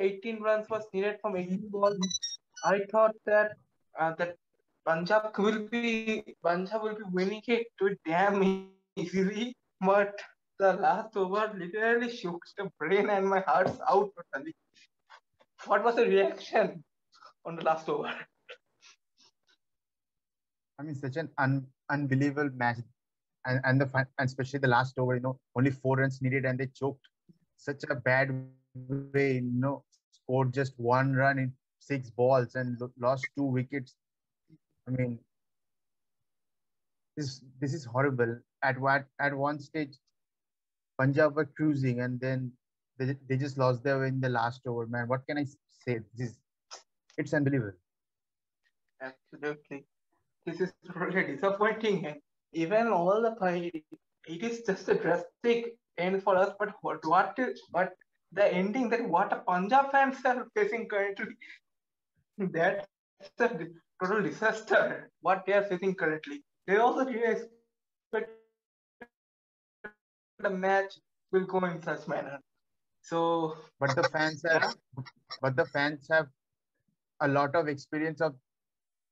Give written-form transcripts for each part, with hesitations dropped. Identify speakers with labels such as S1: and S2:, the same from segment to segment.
S1: 18 runs was needed from 18 balls. I thought that that Punjab will be winning it to damn easily, but the last over literally shook the brain and my heart's out totally. What was the reaction on the last over?
S2: I mean, such an unbelievable match, and especially the last over. Only 4 runs needed, and they choked such a bad way. Scored just 1 run in 6 balls and lost 2 wickets. I mean, this is horrible. At one stage, Punjab were cruising, and then they just lost their way in the last over. Man, what can I say? It's unbelievable.
S1: Absolutely. This is really disappointing. And even all the fight, it is just a drastic end for us. But but the ending that what a Punjab fans are facing currently, that's a total disaster. What they are facing currently, they also didn't expect the match will go in such manner. So
S2: But the fans
S1: yeah,
S2: have, but the fans have a lot of experience of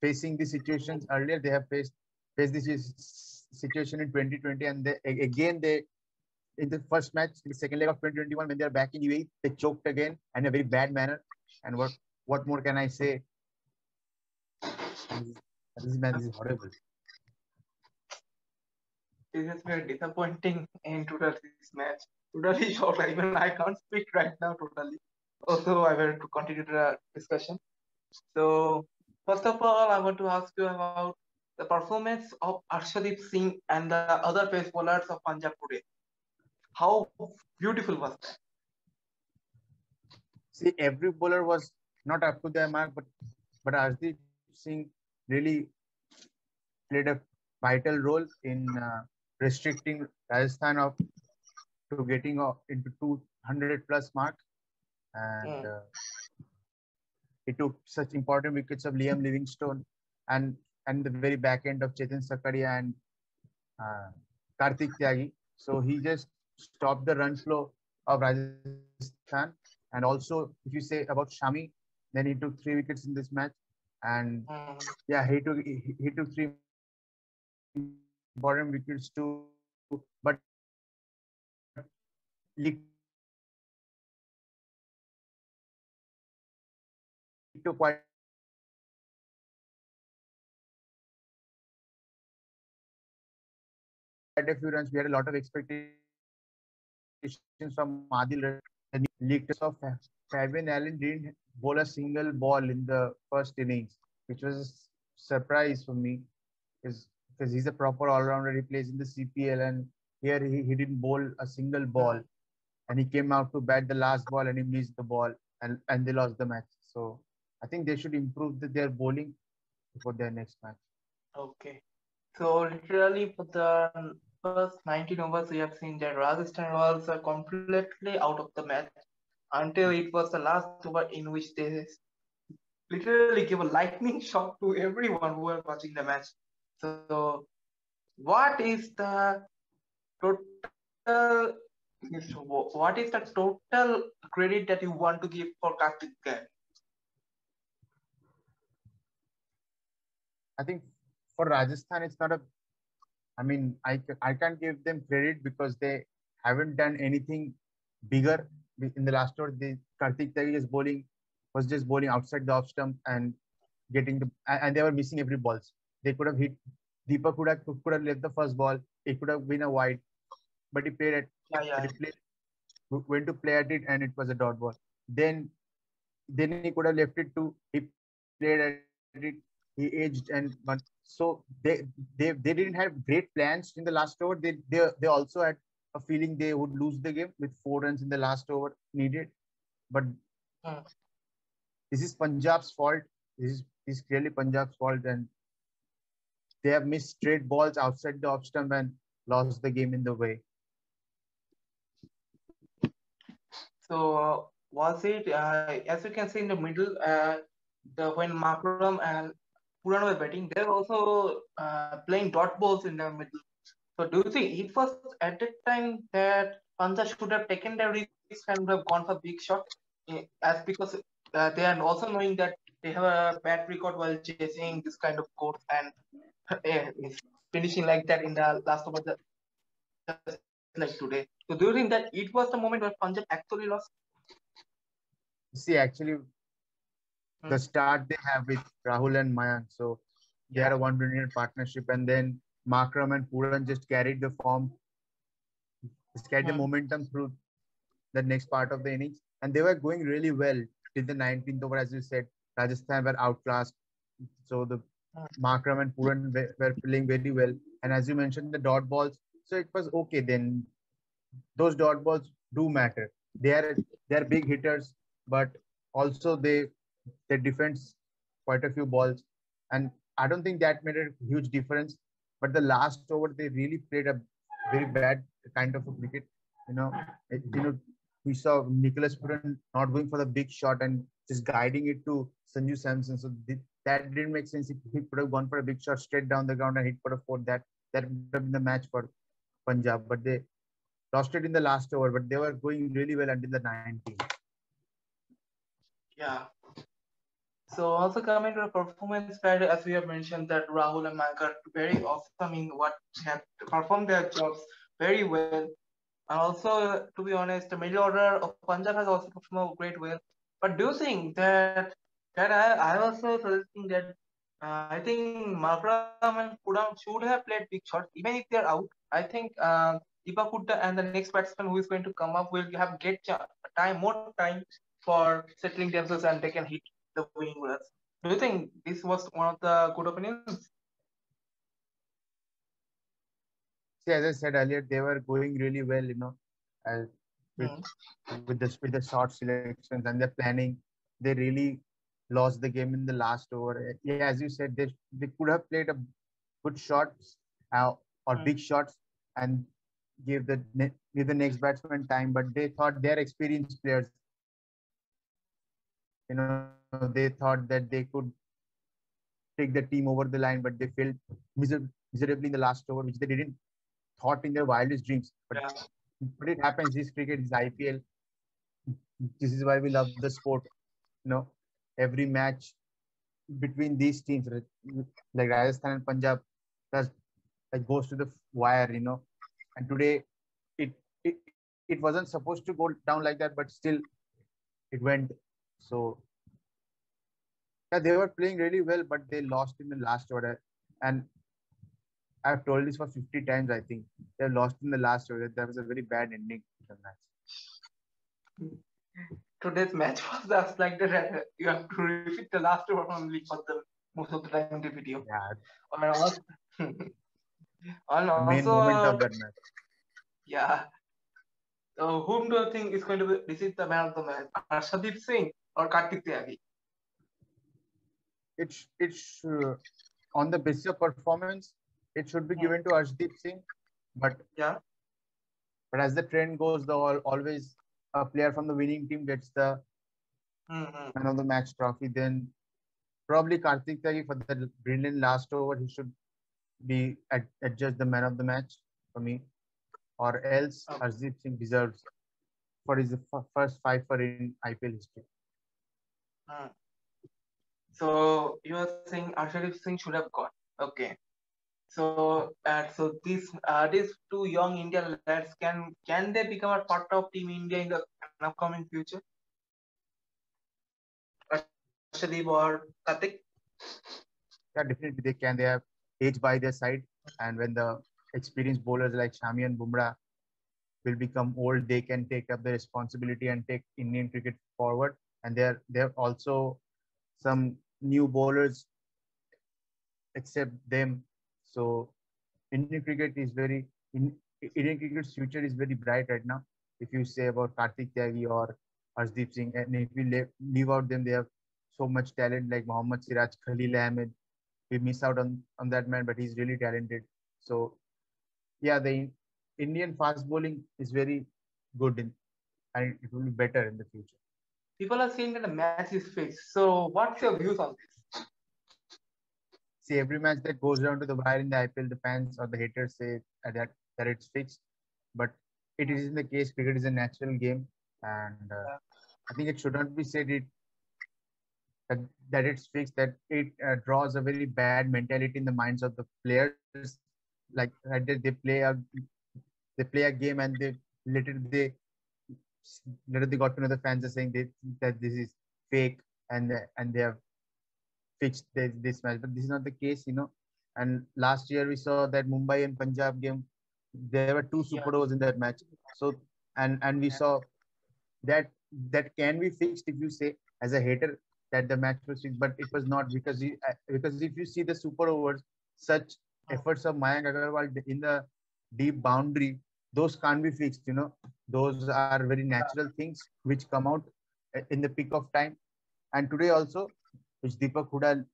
S2: facing these situations earlier. They have faced this situation in 2020, and again they in the first match in the second leg of 2021 when they are back in UAE, they choked again in a very bad manner. And what more can I say? This is horrible.
S1: this has been disappointing in today's match. Totally shocked. Even I can't speak right now. Totally. Also, I will to continue the discussion. So, first of all, I want to ask you about the performance of Arshdeep Singh and the other pace bowlers of Punjab today. How beautiful was that?
S2: See, every bowler was not up to their mark, but Arshdeep Singh really played a vital role in restricting Rajasthan of to getting into 200 plus mark, and
S1: Mm.
S2: he took such important wickets of Liam Livingstone and the very back end of Chetan Sakaria and uh, Karthik Tyagi. So he just stopped the run flow of Rajasthan. And also, if you say about Shami, then he took 3 wickets in this match. And
S1: Mm.
S2: yeah, he took 3 important wickets too. But League took quite a few runs. We had a lot of expectations from Adil Rashid. The new league test of Fabian Allen didn't bowl a single ball in the first innings, which was a surprise for me because he's a proper all-rounder. He plays in the CPL, and here he didn't bowl a single ball,
S1: Mm.
S2: and he came out to bat the last ball and he missed the ball, and they lost the match. So I think they should improve their bowling for their next match.
S1: Okay. So literally for the first 19 overs, we have seen that Rajasthan was completely out of the match until it was the last over in which they literally give a lightning shock to everyone who were watching the match. So, what is the total? What is the total credit that you want to give for Karthik Gail?
S2: I think for Rajasthan, it's not a. I mean, I can't give them credit because they haven't done anything bigger in the last over. Karthik Tyagi was just bowling outside the off stump and and they were missing every balls. They could have hit. Deepak could have left the first ball. It could have been a wide, but he played at
S1: Yeah,
S2: but
S1: yeah.
S2: he played went to play at it and it was a dot ball. Then then he could have left it to he played at it. He aged and but so they didn't have great plans in the last over. They also had a feeling they would lose the game with 4 runs in the last over needed. But
S1: Hmm.
S2: this is Punjab's fault. This is clearly Punjab's fault, and they have missed straight balls outside the off stump and lost the game in the way.
S1: So, was it as you can see in the middle? When Makram and Puran were batting, they're also playing dot balls in the middle. So, do you think it was at that time that Punjab should have taken the risk and would have gone for big shot? as because they are also knowing that they have a bad record while chasing this kind of course and is finishing like that in the last over just like today. So do you think that it was the moment where Punjab actually lost?
S2: See, actually,
S1: Hmm.
S2: the start they have with Rahul and Mayank, so they
S1: Yeah.
S2: are a one brilliant partnership, and then Markram and Puran just carried the form, just carried the
S1: Hmm.
S2: momentum through the next part of the innings, and they were going really well till the 19th over, as you said. Rajasthan were outclassed, so the
S1: Hmm.
S2: Markram and Puran were playing very well, and as you mentioned, the dot balls, so it was okay then. Those dot balls do matter. They are big hitters, but also they defend quite a few balls, and I don't think that made a huge difference. But the last over, they really played a very bad kind of a cricket. You know, we saw Nicholas Puran not going for the big shot and just guiding it to Sanju Samson. So that didn't make sense. If he could have gone for a big shot straight down the ground and hit for a four, that would have been the match for Punjab. But they lost it in the last over, but they were going really well until the 19th.
S1: Yeah. So also coming to the performance side, as we have mentioned that Rahul and Mayank are very awesome in what have performed their jobs very well. And also, to be honest, the middle order of Punjab has also performed great well. But do you think that I also suggesting that I think Markram and Pudam should have played big shots even if they're out. I think Deepak Hooda and the next batsman who is going to come up will have more time for settling themselves and they can hit the winning runs. Do you think this was one of the good opinions?
S2: See, as I said earlier, they were going really well, uh, with
S1: Hmm.
S2: with the short selections and their planning. They really lost the game in the last over. Yeah, as you said, they could have played a good shots or
S1: Hmm.
S2: big shots and give the next batsman time, but they thought they're experienced players. They thought that they could take the team over the line, but they failed miserably in the last over, which they didn't thought in their wildest dreams.
S1: Yeah.
S2: But it happens. This cricket is IPL. This is why we love the sport. You know, every match between these teams, like Rajasthan and Punjab, does like goes to the wire. And today it wasn't supposed to go down like that, but still it went. So yeah, they were playing really well, but they lost in the last order. And I've told this for 50 times. I think they lost in the last over. That was a very bad ending to the match.
S1: Today's match was just like that. You have to repeat the last over only for the most of the time in the video.
S2: Yeah,
S1: And also, and
S2: the main
S1: also
S2: moment of that match.
S1: yeah. So whom do you think is going to receive the man of the match? Arshdeep Singh or Kartik Tyagi?
S2: It's on the basis of performance, it should be
S1: Hmm.
S2: given to Arshdeep Singh. But
S1: Yeah.
S2: as the trend goes, always a player from the winning team gets the
S1: Hmm.
S2: man of the match trophy. Then probably Kartik Tyagi for the brilliant last over, he should be adjudged the man of the match for me. Or else
S1: Okay.
S2: Arshdeep Singh deserves for his first five for in IPL history.
S1: Hmm. So you are saying Arshdeep Singh should have got. Okay. So these two young Indian lads can they become a part of Team India in the upcoming future? Arshdeep or Kartik?
S2: Yeah, definitely they can. They have age by their side, and when the experienced bowlers like Shami and Bumrah will become old, they can take up the responsibility and take Indian cricket forward. And there are also some new bowlers except them. So Indian cricket is Indian cricket's future is very bright right now. If you say about Kartik Tyagi or Arshdeep Singh, and if we leave out them, they have so much talent like Mohammad Siraj, Khalil Ahmed. We miss out on that man, but he's really talented. So yeah, the Indian fast bowling is very good and it will be better in the future.
S1: People are saying that the match is fixed. So what's your views on this?
S2: See, every match that goes down to the wire in the IPL, the fans or the haters say that it's fixed, but it
S1: Hmm.
S2: isn't the case. Cricket is a natural game, and
S1: Yeah.
S2: I think it should not be said that, that it's fixed, that it draws a very bad mentality in the minds of the players. Like they play a game and later they later they got to know the fans are saying that this is fake, and they have fixed this match. But this is not the case, you know. And last year we saw that Mumbai and Punjab game, there were two super
S1: Yeah,
S2: overs in that match. So and we saw that that can be fixed if you say as a hater that the match was fixed, but it was not because if you see the super overs, such efforts of Mayank Agarwal in the deep boundary, those can't be fixed. You know, those are very natural things which come out in the peak of time. And today also, which Deepak Hooda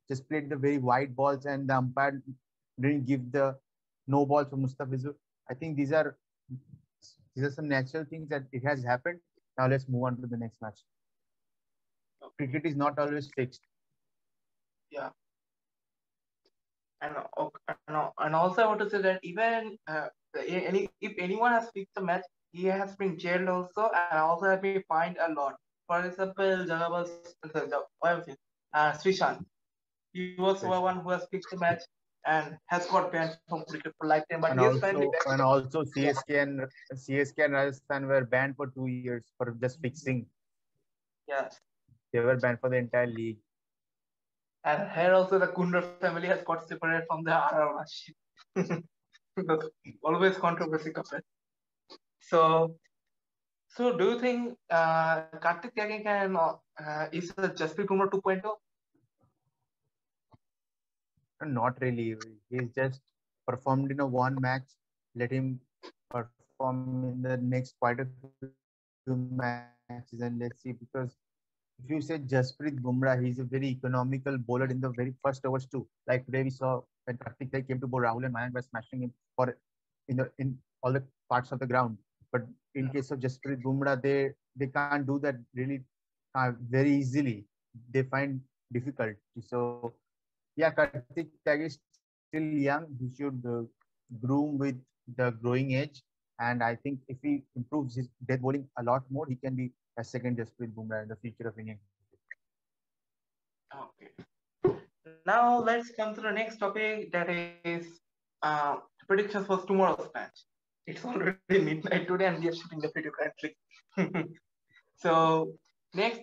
S2: just played the very wide balls and the umpire didn't give the no ball for Mustafizur. I think these are some natural things that it has happened. Now let's move on to the next match.
S1: okay.
S2: Cricket is not always fixed.
S1: Yeah, and also I want to say that even if anyone has fixed the match, he has been jailed also, and also has been fined a lot. For example, Jagabal, Srishant, he was the
S2: Yes.
S1: one who has fixed the match and has got banned from cricket for lifetime, but
S2: And
S1: he is finally back.
S2: also
S1: Yeah,
S2: CSK and Rajasthan were banned for 2 years for just fixing.
S1: yeah.
S2: They were banned for the entire league.
S1: And here also the Kundra family has got separated from the RR ownership. Always controversy comes. So, so do you think Kartik Tyagi can is a Jasprit Bumrah 2.0?
S2: And not really. He's just performed in a one match. Let him perform in the next quite a few matches and let's see. Because if you say Jasprit Bumrah, he's a very economical bowler in the very first overs too. Like today we saw when Kartik Tyagi came to bowl, Rahul and Mayank were smashing him for in all the parts of the ground. But in case of Jasprit Bumrah, they can't do that really very easily. They find difficult. So yeah, Kartik Tyagi is still young. He should groom with the growing age. And I think if he improves his death bowling a lot more, he can be a second Jasprit Bumrah in the future of Indian cricket.
S1: Okay. Now let's come to the next topic, that is predictions for tomorrow's match. It's already midnight today and we are shooting the video currently. So next,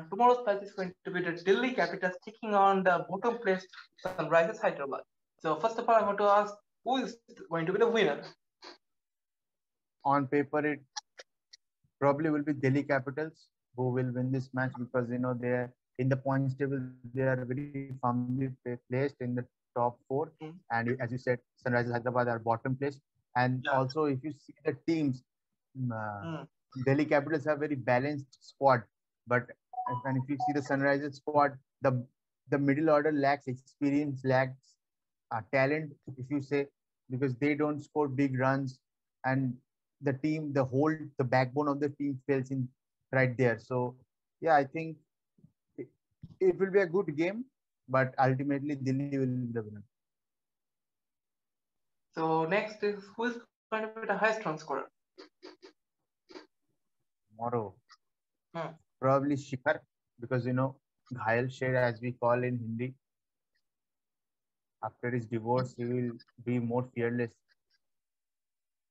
S1: tomorrow's match is going to be the Delhi Capitals taking on the bottom place Sunrisers Hyderabad. So first of all, I want to ask, who is going to be the winner?
S2: On paper, it probably will be Delhi Capitals who will win this match because you know they're in the points table. They are very firmly placed in the top four, and as you said, Sunrisers Hyderabad are bottom place. And
S1: Yeah.
S2: also, if you see the teams, uh,
S1: Mm,
S2: Delhi Capitals have very balanced squad, but and if you see the Sunrisers squad, the middle order lacks experience, lacks talent, if you say, because they don't score big runs, and the backbone of the team fails in right there. So yeah, I think it, it will be a good game, but ultimately Delhi will be the winner
S1: so next is, who is going to be the highest run scorer?
S2: tomorrow.
S1: Hmm.
S2: Probably Shikhar, because you know Ghayal Sher, as we call in Hindi, after his divorce, he will be more fearless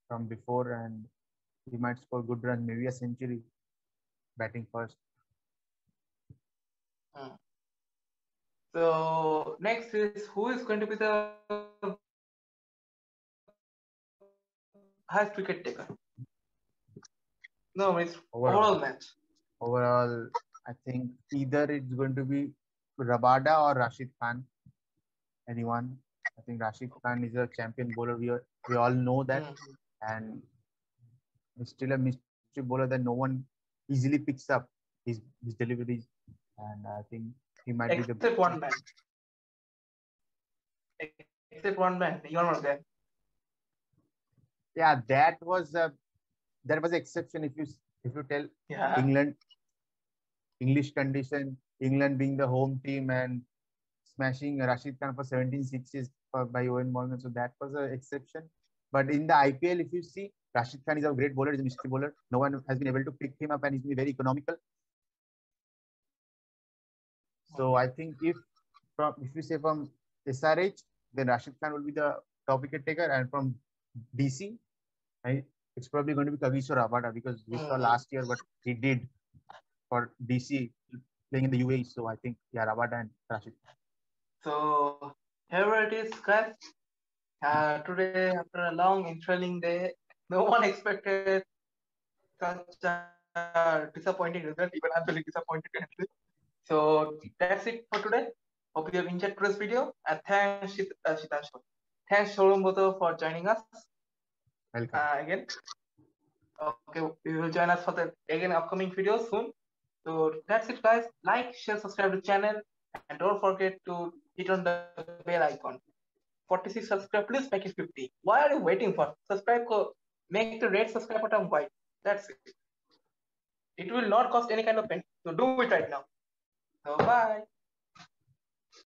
S2: from before, and he might score good run, maybe a century, batting first.
S1: Hmm. So next is, who is going to be the highest wicket taker? No, it's
S2: Overall,
S1: overall match.
S2: overall, I think either it's going to be Rabada or Rashid Khan. Anyone? I think Rashid Khan is a champion bowler. We all know that,
S1: Hmm.
S2: and he's still a mystery bowler that no one easily picks up his deliveries, and I think he might be the
S1: Except one man. Except one man. You're not there.
S2: yeah that was exception. If you tell
S1: Yeah.
S2: England English condition, England being the home team and smashing Rashid Khan for 17 sixes by Owen Morgan, so that was an exception. But in the IPL, if you see, Rashid Khan is a great bowler, he's a mystery bowler. No one has been able to pick him up, and he's been very economical. So I think if you say from SRH, then Rashid Khan will be the top wicket taker, and from DC, it's probably going to be Kagiso Rabada, because we saw last year what he did for DC playing in the UAE. So I think, yeah, Rabada and Rashid.
S1: So here it is, guys. Today, after a long and thrilling day, no one expected such a disappointing result. Even I'm feeling disappointed currently. So that's it for today. Hope you have enjoyed today's video, and thanks Shitanshu. Thanks Showroom Boto for joining us
S2: Welcome.
S1: again. Okay, we will join us for the again upcoming videos soon. So that's it, guys. Like, share, subscribe to the channel, and don't forget to hit on the bell icon. 46 subscribe, please make it 50. Why are you waiting for? Subscribe, make the red subscribe button white. That's it. It will not cost any kind of penny. So do it right now. So bye.